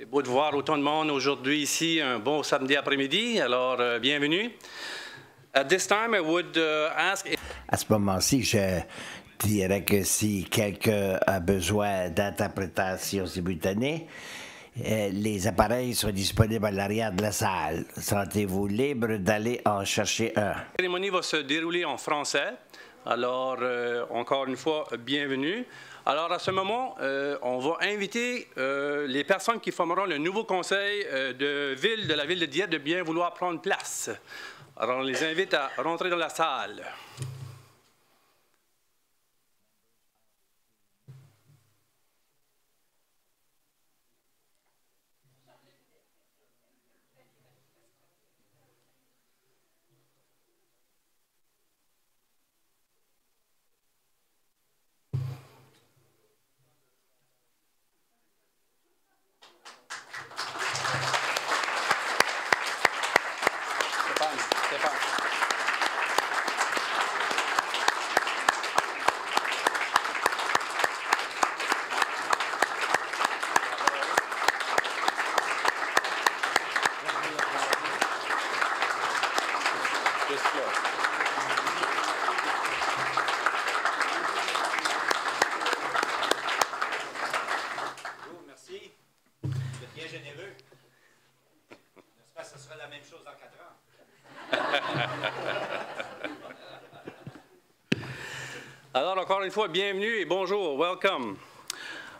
C'est beau de voir autant de monde aujourd'hui ici, un bon samedi après-midi. Alors, bienvenue. At this time, I would ask... À ce moment-ci, je dirais que si quelqu'un a besoin d'interprétation simultanée, les appareils sont disponibles à l'arrière de la salle. Sentez-vous libre d'aller en chercher un. La cérémonie va se dérouler en français. Alors, encore une fois, bienvenue. Alors, à ce moment, on va inviter les personnes qui formeront le nouveau conseil de la ville de Dieppe de bien vouloir prendre place. Alors, on les invite à rentrer dans la salle. Merci. Vous êtes bien généreux. J'espère que ce sera la même chose dans 4 ans. Alors, encore une fois, bienvenue et bonjour, welcome.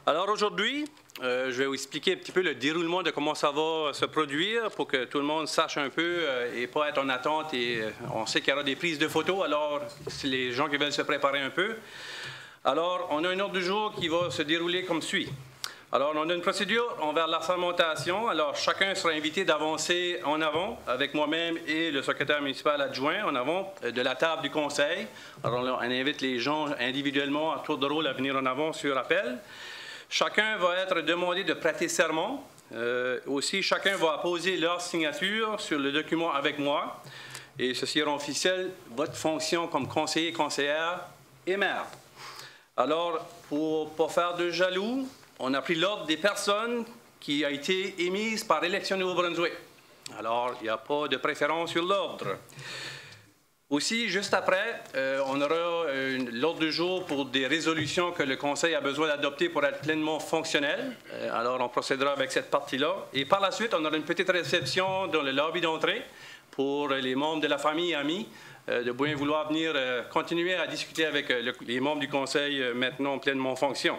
Alors, aujourd'hui, je vais vous expliquer un petit peu le déroulement de comment ça va se produire pour que tout le monde sache un peu et pas être en attente. Et on sait qu'il y aura des prises de photos, alors si les gens qui veulent se préparer un peu. Alors, on a un ordre du jour qui va se dérouler comme suit. Alors, on a une procédure envers l'assermentation. Alors, chacun sera invité d'avancer en avant avec moi-même et le secrétaire municipal adjoint en avant de la table du conseil. Alors, on invite les gens individuellement à tour de rôle à venir en avant sur appel. Chacun va être demandé de prêter serment. Aussi, chacun va poser leur signature sur le document avec moi. Et ceci rend officiel votre fonction comme conseiller, conseillère et maire. Alors, pour ne pas faire de jaloux, on a pris l'ordre des personnes qui a été émise par élection Nouveau-Brunswick. Alors, il n'y a pas de préférence sur l'ordre. Aussi, juste après, on aura l'ordre du jour pour des résolutions que le Conseil a besoin d'adopter pour être pleinement fonctionnel. Alors, on procédera avec cette partie-là. Et par la suite, on aura une petite réception dans le lobby d'entrée pour les membres de la famille et amis de bien vouloir venir continuer à discuter avec les membres du Conseil maintenant pleinement en fonction.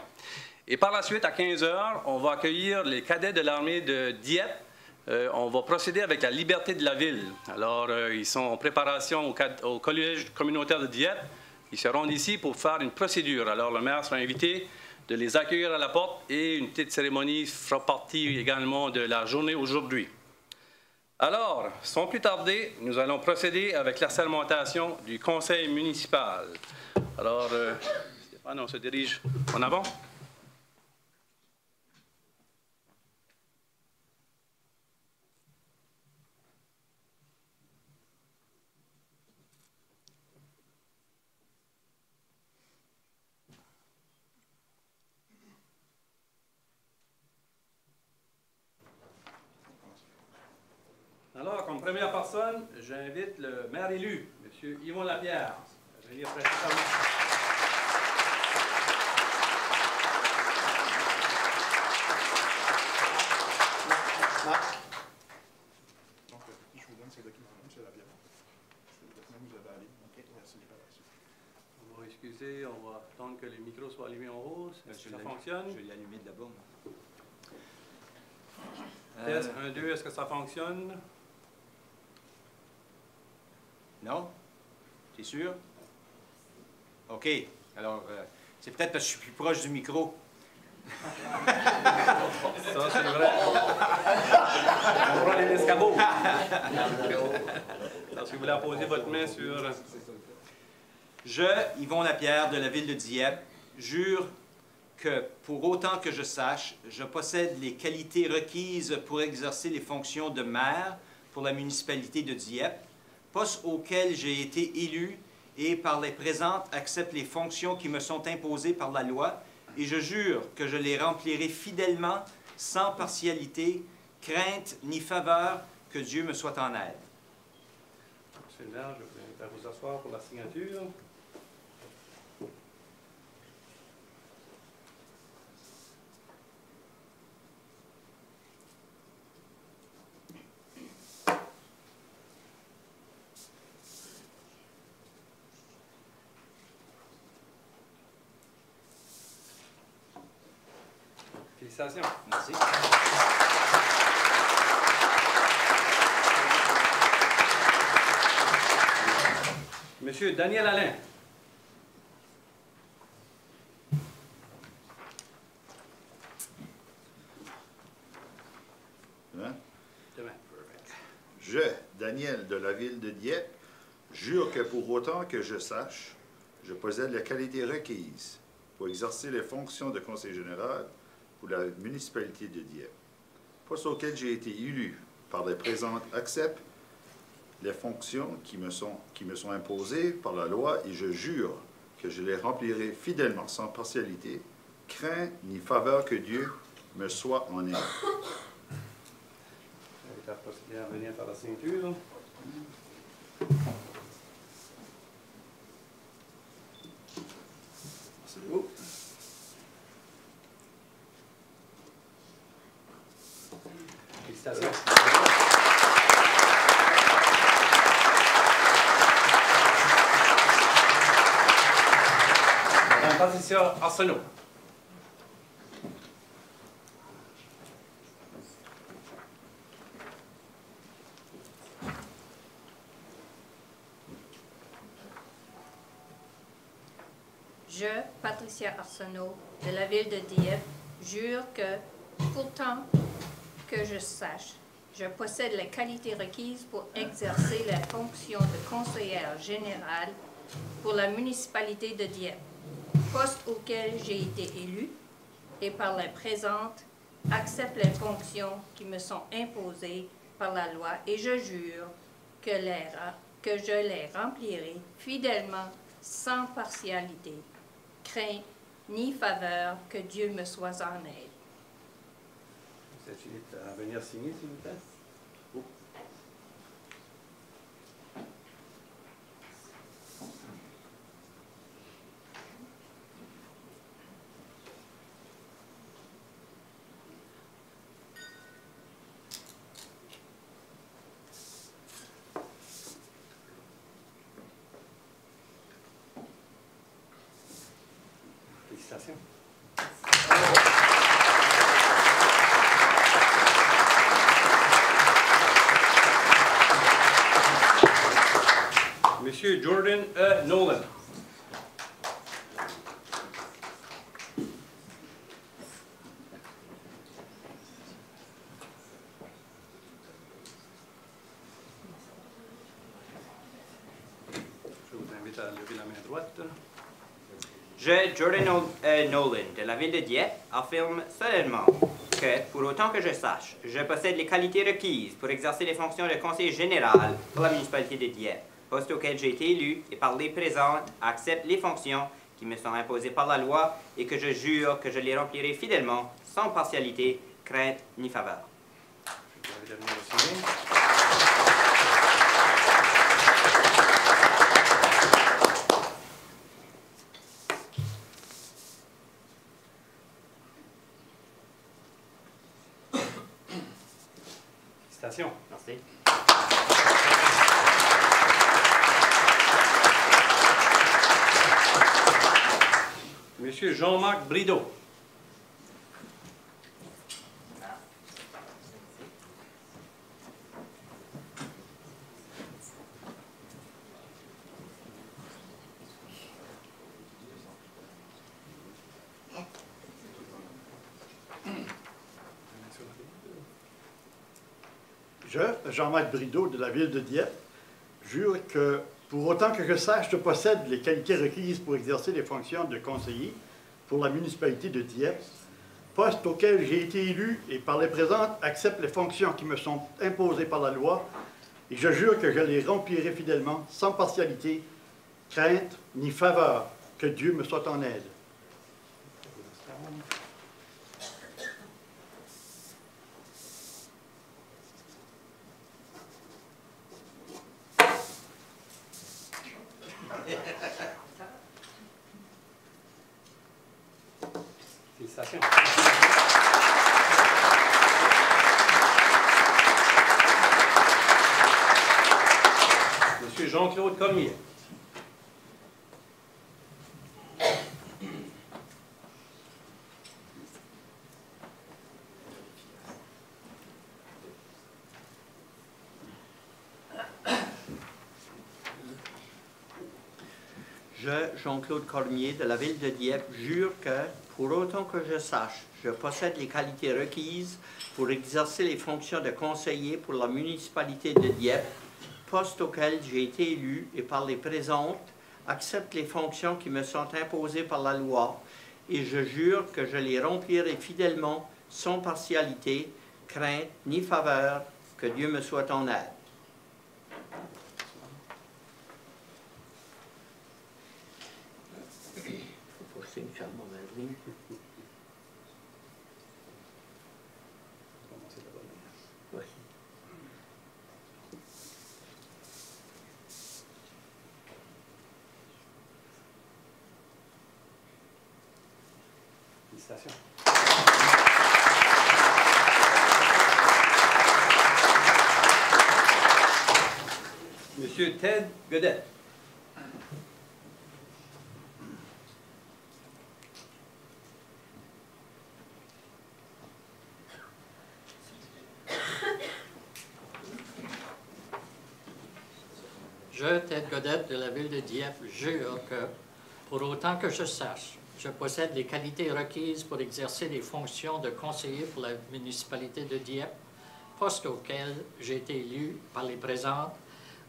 Et par la suite, à 15 heures, on va accueillir les cadets de l'armée de Dieppe. On va procéder avec la liberté de la ville. Alors, ils sont en préparation au collège communautaire de Dieppe. Ils se rendent ici pour faire une procédure. Alors, le maire sera invité de les accueillir à la porte et une petite cérémonie fera partie également de la journée aujourd'hui. Alors, sans plus tarder, nous allons procéder avec l'assermentation du conseil municipal. Alors, Stéphane, on se dirige en avant. Alors, comme première personne, j'invite le maire élu, M. Yvon Lapierre, à venir prêter serment. Donc, je vous donne ces documents-là, M. Lapierre. C'est le document que vous avez à lire. OK, merci. On va excuser, on va attendre que les micros soient allumés en haut. Est-ce que ça fonctionne? Je vais l'allumer de là-bas. 1, 2, est-ce que ça fonctionne? Non? T'es sûr? OK. Alors, c'est peut-être parce que je suis plus proche du micro. Ça, c'est vrai. On prend les escabeaux. Alors, si vous voulez poser votre main sur... Je, Yvon Lapierre, de la ville de Dieppe, jure que, pour autant que je sache, je possède les qualités requises pour exercer les fonctions de maire pour la municipalité de Dieppe, poste auquel j'ai été élu et par les présentes accepte les fonctions qui me sont imposées par la loi, et je jure que je les remplirai fidèlement sans partialité, crainte ni faveur, que Dieu me soit en aide. Monsieur le maire, je vous invite à vous asseoir pour la signature. Félicitations. Merci. Monsieur Daniel Alain. Hein? Demain. Je, Daniel de la ville de Dieppe, jure que pour autant que je sache, je possède les qualités requises pour exercer les fonctions de conseiller général pour la municipalité de Dieppe, poste auquel j'ai été élu par les présentes accepte les fonctions qui me sont imposées par la loi et je jure que je les remplirai fidèlement sans partialité, crainte ni faveur que Dieu me soit en aide. Invite à procéder à venir par la signature. C'est beau. Félicitations. Madame Patricia Arsenault. Je, Patricia Arsenault, de la ville de Dieppe, jure que, pourtant que je sache, je possède les qualités requises pour exercer la fonction de conseillère générale pour la municipalité de Dieppe, poste auquel j'ai été élue, et par la présente, accepte les fonctions qui me sont imposées par la loi, et je jure que je les remplirai fidèlement, sans partialité, crainte ni faveur, que Dieu me soit en aide. Vous êtes invité à venir signer, s'il vous plaît. Félicitations. Monsieur Jordan Nolan. Je vous invite à lever la main droite. Je, Jordan Nolan, de la ville de Dieppe, affirme solennellement que, pour autant que je sache, je possède les qualités requises pour exercer les fonctions de conseiller général pour la municipalité de Dieppe, poste auquel j'ai été élu et par les présentes accepte les fonctions qui me sont imposées par la loi et que je jure que je les remplirai fidèlement, sans partialité, crainte ni faveur. Je vous invite à venir le signer. Félicitations. Merci. Monsieur Jean-Marc Brideau. Je, Jean-Marc Brideau, de la ville de Dieppe, jure que, pour autant que je sache, je possède les qualités requises pour exercer les fonctions de conseiller pour la municipalité de Dieppe, poste auquel j'ai été élu et par les présentes accepte les fonctions qui me sont imposées par la loi, et je jure que je les remplirai fidèlement, sans partialité, crainte ni faveur, que Dieu me soit en aide. Félicitations. Monsieur Jean-Claude Cormier. Je, Jean-Claude Cormier, de la ville de Dieppe, jure que, pour autant que je sache, je possède les qualités requises pour exercer les fonctions de conseiller pour la municipalité de Dieppe, poste auquel j'ai été élu et par les présentes, accepte les fonctions qui me sont imposées par la loi et je jure que je les remplirai fidèlement, sans partialité, crainte ni faveur, que Dieu me soit en aide. Félicitations. Monsieur Ted Godette. Je, Ted Godette, de la ville de Dieppe, jure que, pour autant que je sache, je possède les qualités requises pour exercer les fonctions de conseiller pour la municipalité de Dieppe, poste auquel j'ai été élu par les présentes,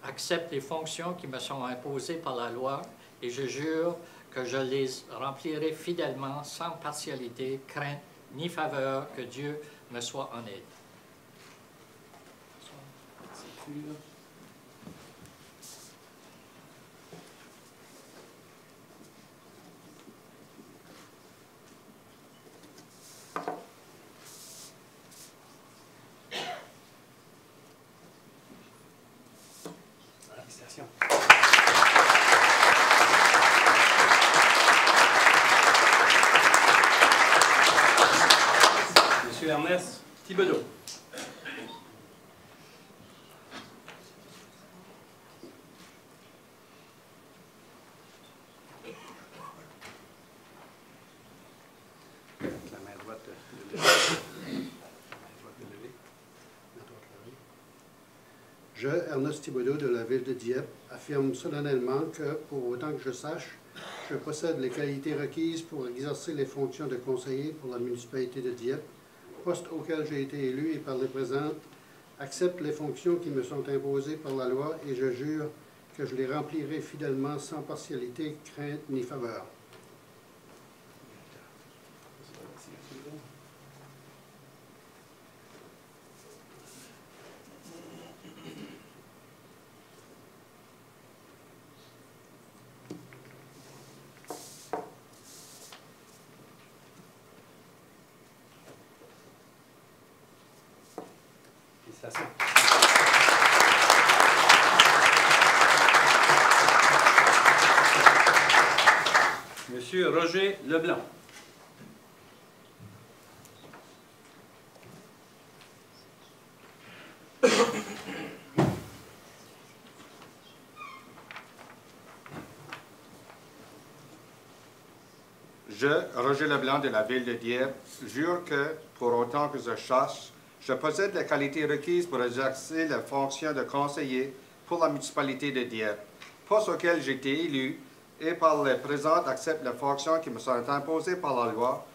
accepte les fonctions qui me sont imposées par la loi et je jure que je les remplirai fidèlement, sans partialité, crainte ni faveur, que Dieu me soit en aide. Félicitations. Monsieur Ernest Thibodeau. La main droite de lever. La main droite de lever. La droite levée. Je, Ernest Thibodeau, de la ville de Dieppe, affirme solennellement que, pour autant que je sache, je possède les qualités requises pour exercer les fonctions de conseiller pour la municipalité de Dieppe, poste auquel j'ai été élu et par les présentes, accepte les fonctions qui me sont imposées par la loi et je jure que je les remplirai fidèlement sans partialité, crainte ni faveur. Félicitations. Monsieur Roger Leblanc. Je, Roger Leblanc de la ville de Dieppe, jure que, pour autant que je sache, je possède les qualités requises pour exercer la fonction de conseiller pour la municipalité de Dieppe, poste auquel j'ai été élu et par les présentes accepte les fonctions qui me sont imposées par la loi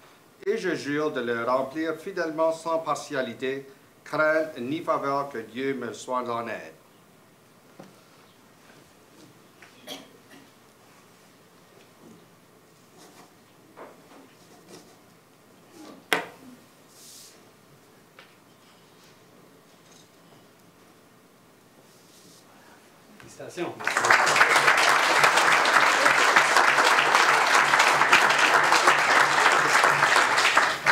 et je jure de les remplir fidèlement sans partialité, crainte ni faveur, que Dieu me soit en aide. Félicitations.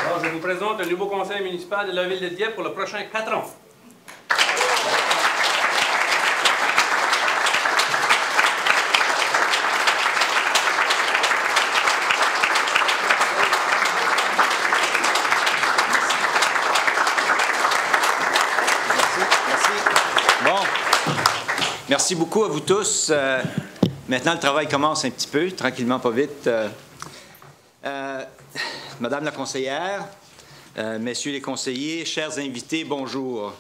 Alors, je vous présente le nouveau conseil municipal de la ville de Dieppe pour le prochain 4 ans. Merci beaucoup à vous tous. Maintenant, le travail commence un petit peu, tranquillement, pas vite. Madame la conseillère, messieurs les conseillers, chers invités, bonjour.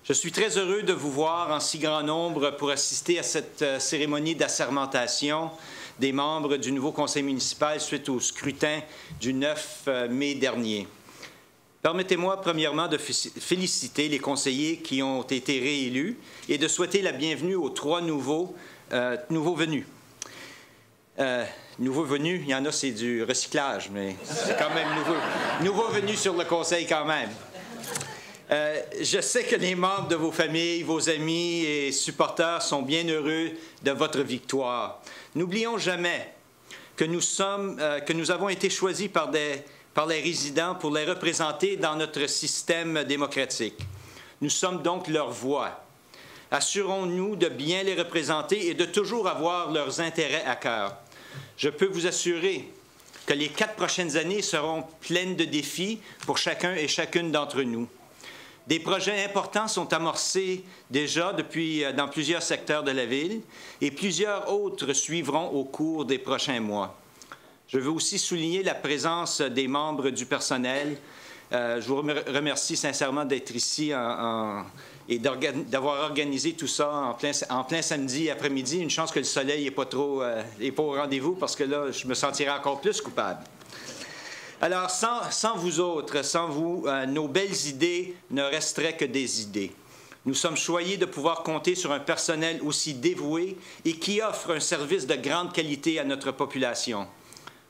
Je suis très heureux de vous voir en si grand nombre pour assister à cette cérémonie d'assermentation des membres du nouveau conseil municipal suite au scrutin du 9 mai dernier. Permettez-moi premièrement de féliciter les conseillers qui ont été réélus et de souhaiter la bienvenue aux 3 nouveaux venus. Nouveaux venus, il y en a, c'est du recyclage, mais c'est quand même nouveau venus sur le conseil quand même. Je sais que les membres de vos familles, vos amis et supporters sont bien heureux de votre victoire. N'oublions jamais que nous avons été choisis par les résidents pour les représenter dans notre système démocratique. Nous sommes donc leur voix. Assurons-nous de bien les représenter et de toujours avoir leurs intérêts à cœur. Je peux vous assurer que les 4 prochaines années seront pleines de défis pour chacun et chacune d'entre nous. Des projets importants sont amorcés déjà dans plusieurs secteurs de la ville et plusieurs autres suivront au cours des prochains mois. Je veux aussi souligner la présence des membres du personnel. Je vous remercie sincèrement d'être ici et d'avoir organisé tout ça en plein samedi après-midi. Une chance que le soleil n'est pas au rendez-vous parce que là, je me sentirais encore plus coupable. Alors, sans vous autres, sans vous, nos belles idées ne resteraient que des idées. Nous sommes choyés de pouvoir compter sur un personnel aussi dévoué et qui offre un service de grande qualité à notre population.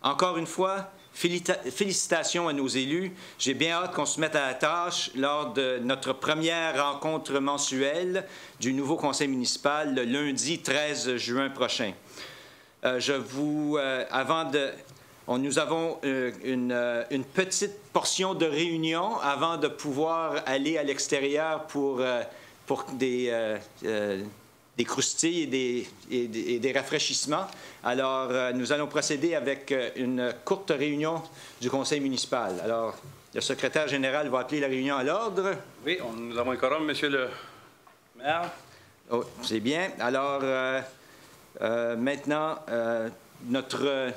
Encore une fois, félicitations à nos élus. J'ai bien hâte qu'on se mette à la tâche lors de notre première rencontre mensuelle du nouveau conseil municipal le lundi 13 juin prochain. Nous avons une petite portion de réunion avant de pouvoir aller à l'extérieur pour des croustilles et des rafraîchissements. Alors, nous allons procéder avec une courte réunion du conseil municipal. Alors, le secrétaire général va appeler la réunion à l'ordre. Oui, nous avons un quorum, monsieur le maire. Oh, c'est bien. Alors, maintenant, notre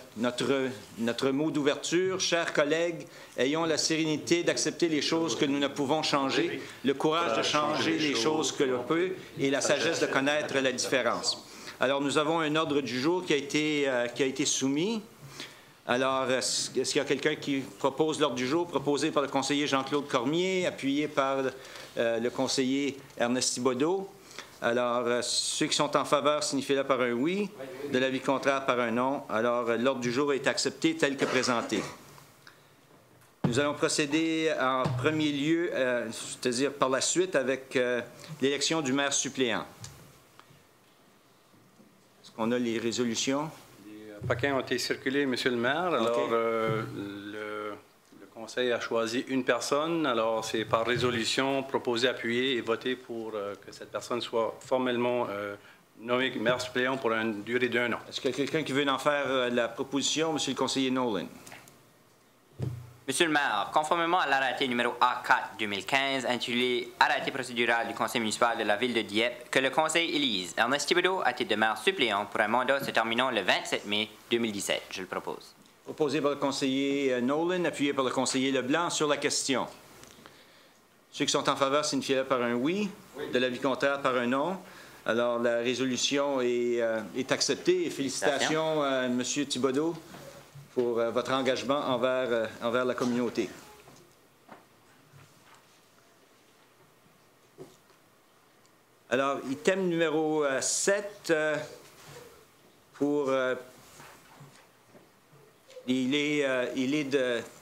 mot d'ouverture, chers collègues, ayons la sérénité d'accepter les choses que nous ne pouvons changer, le courage de changer les choses que l'on peut et la sagesse de connaître la différence. Alors, nous avons un ordre du jour qui a été soumis. Alors, est-ce qu'il y a quelqu'un qui propose l'ordre du jour proposé par le conseiller Jean-Claude Cormier, appuyé par le conseiller Ernest Thibodeau? Alors, ceux qui sont en faveur signifient-le par un oui, de l'avis contraire par un non. Alors, l'ordre du jour est accepté tel que présenté. Nous allons procéder en premier lieu, c'est-à-dire par la suite, avec l'élection du maire suppléant. Est-ce qu'on a les résolutions? Les paquets ont été circulés, monsieur le maire. Alors, le conseil a choisi une personne. Alors, c'est par résolution proposé, appuyé et voté pour que cette personne soit formellement nommée maire suppléant pour une durée d'1 an. Est-ce qu'il y a quelqu'un qui veut en faire la proposition, monsieur le conseiller Nolan? Monsieur le maire, conformément à l'arrêté numéro A4-2015, intitulé « Arrêté procédural du conseil municipal de la ville de Dieppe », que le conseil élise Ernest Thibodeau à titre de maire suppléant pour un mandat se terminant le 27 mai 2017. Je le propose. Proposé par le conseiller Nolan, appuyé par le conseiller Leblanc sur la question. Ceux qui sont en faveur signifient par un oui, de l'avis contraire par un non. Alors, la résolution est acceptée et félicitations à M. Thibodeau pour votre engagement envers la communauté. Alors, item numéro 7 il est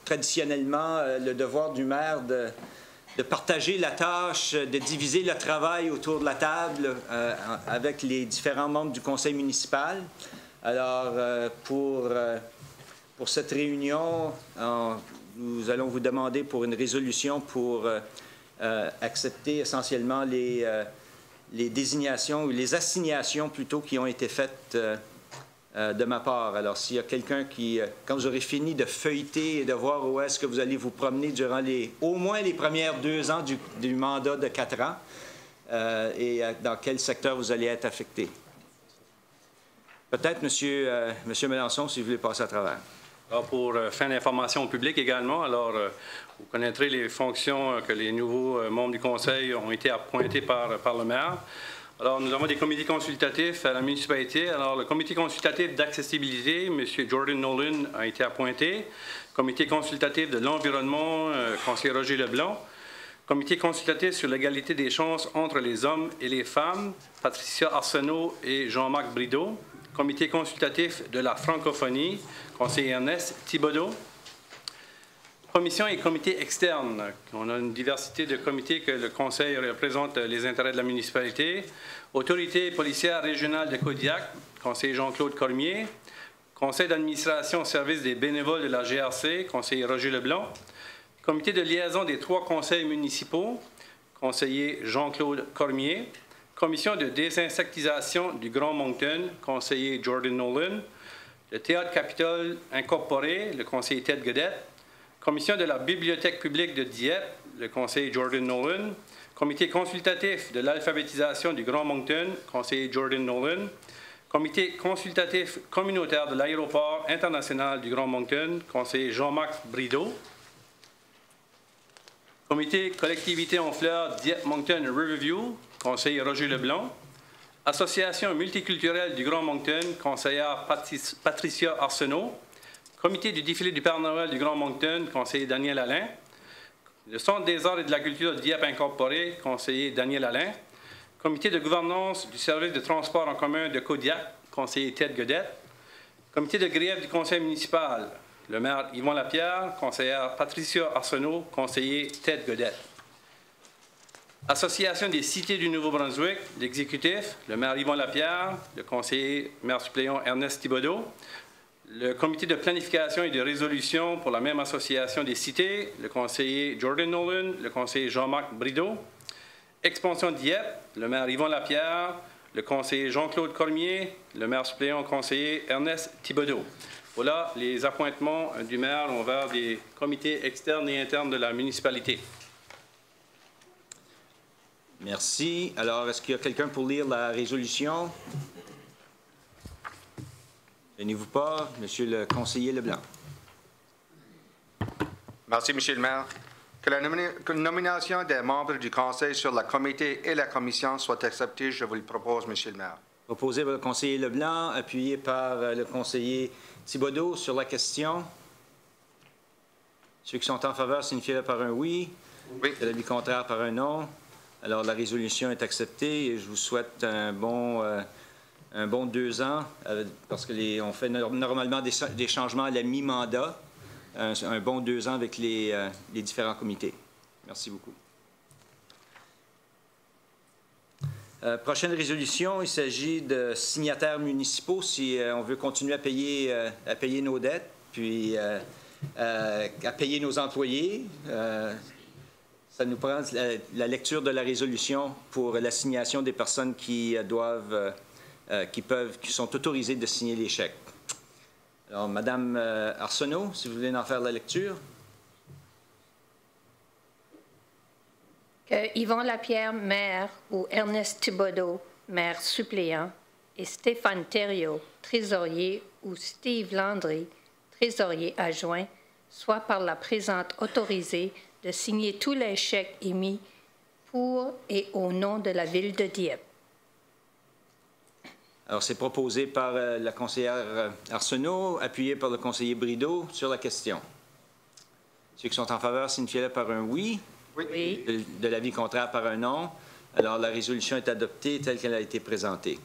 traditionnellement le devoir du maire de partager la tâche, de diviser le travail autour de la table avec les différents membres du conseil municipal. Alors, pour cette réunion, nous allons vous demander pour une résolution pour accepter essentiellement les désignations ou les assignations plutôt qui ont été faites de ma part. Alors, s'il y a quelqu'un qui, quand vous aurez fini de feuilleter et de voir où est-ce que vous allez vous promener durant au moins les premières 2 ans du mandat de 4 ans, et dans quel secteur vous allez être affecté. Peut-être, Monsieur Mélenchon, si vous voulez passer à travers. Alors, pour fin d'information au public également, alors vous connaîtrez les fonctions que les nouveaux membres du Conseil ont été appointés par le maire. Alors, nous avons des comités consultatifs à la municipalité. Alors, le comité consultatif d'accessibilité, M. Jordan Nolan a été appointé. Comité consultatif de l'environnement, conseiller Roger Leblanc. Comité consultatif sur l'égalité des chances entre les hommes et les femmes, Patricia Arsenault et Jean-Marc Brideau. Comité consultatif de la francophonie, conseiller Ernest Thibodeau. Commission et comités externes. On a une diversité de comités que le Conseil représente les intérêts de la municipalité. Autorité policière régionale de Kodiak, conseiller Jean-Claude Cormier. Conseil d'administration au service des bénévoles de la GRC, conseiller Roger Leblanc. Comité de liaison des 3 conseils municipaux, conseiller Jean-Claude Cormier. Commission de désinsectisation du Grand Moncton, conseiller Jordan Nolan. Le Théâtre Capitole Incorporé, le conseiller Ted Godette. Commission de la Bibliothèque publique de Dieppe, le conseiller Jordan Nolan. Comité consultatif de l'alphabétisation du Grand Moncton, conseiller Jordan Nolan. Comité consultatif communautaire de l'aéroport international du Grand Moncton, conseiller Jean-Marc Brideau. Comité collectivité en fleurs Dieppe Moncton Riverview, conseiller Roger Leblanc. Association multiculturelle du Grand Moncton, conseillère Patricia Arsenault. Comité du défilé du Père Noël du Grand Moncton, conseiller Daniel Alain. Le Centre des arts et de la culture de Dieppe Incorporé, conseiller Daniel Alain. Comité de gouvernance du service de transport en commun de Kodiak, conseiller Ted Godette. Comité de grève du conseil municipal, le maire Yvon Lapierre, conseillère Patricia Arsenault, conseiller Ted Godette. Association des cités du Nouveau-Brunswick, l'exécutif, le maire Yvon Lapierre, le conseiller maire suppléant Ernest Thibodeau. Le comité de planification et de résolution pour la même association des cités, le conseiller Jordan Nolan, le conseiller Jean-Marc Brideau. Expansion Dieppe, le maire Yvon Lapierre, le conseiller Jean-Claude Cormier, le maire suppléant conseiller Ernest Thibodeau. Voilà les appointements du maire envers des comités externes et internes de la municipalité. Merci. Alors, est-ce qu'il y a quelqu'un pour lire la résolution? Venez-vous pas, Monsieur le conseiller Leblanc. Merci, Monsieur le maire. Que la nomination des membres du Conseil sur le comité et la commission soit acceptée, je vous le propose, Monsieur le maire. Proposé par le conseiller Leblanc, appuyé par le conseiller Thibodeau sur la question. Ceux qui sont en faveur signifient par un oui. Oui. De l'avis contraire par un non. Alors, la résolution est acceptée et je vous souhaite un bon 2 ans parce qu'on fait normalement des changements à la mi-mandat. Un bon 2 ans avec les différents comités. Merci beaucoup. Prochaine résolution, il s'agit de signataires municipaux si on veut continuer à payer nos dettes, puis à payer nos employés. Ça nous prend la lecture de la résolution pour l'assignation des personnes qui sont autorisées de signer les chèques. Alors, Madame Arsenault, si vous voulez en faire la lecture. Que Yvon Lapierre, maire, ou Ernest Thibodeau, maire suppléant, et Stéphane Thériault, trésorier, ou Steve Landry, trésorier adjoint, soient par la présente autorisés de signer tous les chèques émis pour et au nom de la Ville de Dieppe. Alors, c'est proposé par la conseillère Arsenault, appuyé par le conseiller Brideau sur la question. Ceux qui sont en faveur signifient par un oui. Oui. De l'avis contraire par un non. Alors, la résolution est adoptée telle qu'elle a été présentée.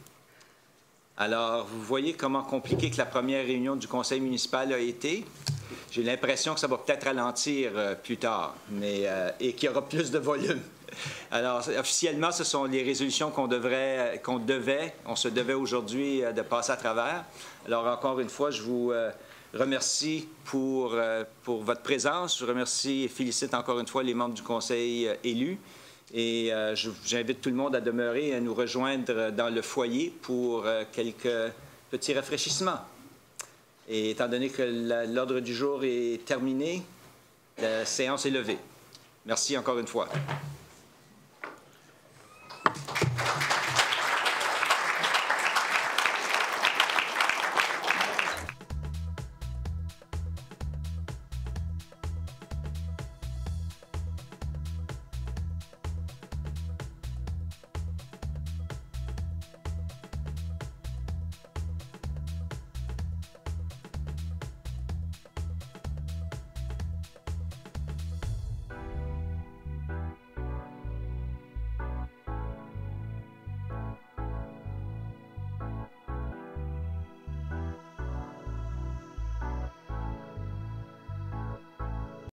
Alors, vous voyez comment compliqué que la première réunion du conseil municipal a été. J'ai l'impression que ça va peut-être ralentir plus tard, et qu'il y aura plus de volume. Alors, officiellement, ce sont les résolutions on se devait aujourd'hui de passer à travers. Alors, encore une fois, je vous remercie pour votre présence. Je remercie et félicite encore une fois les membres du conseil élus. Et j'invite tout le monde à demeurer et à nous rejoindre dans le foyer pour quelques petits rafraîchissements. Et étant donné que l'ordre du jour est terminé, la séance est levée. Merci encore une fois.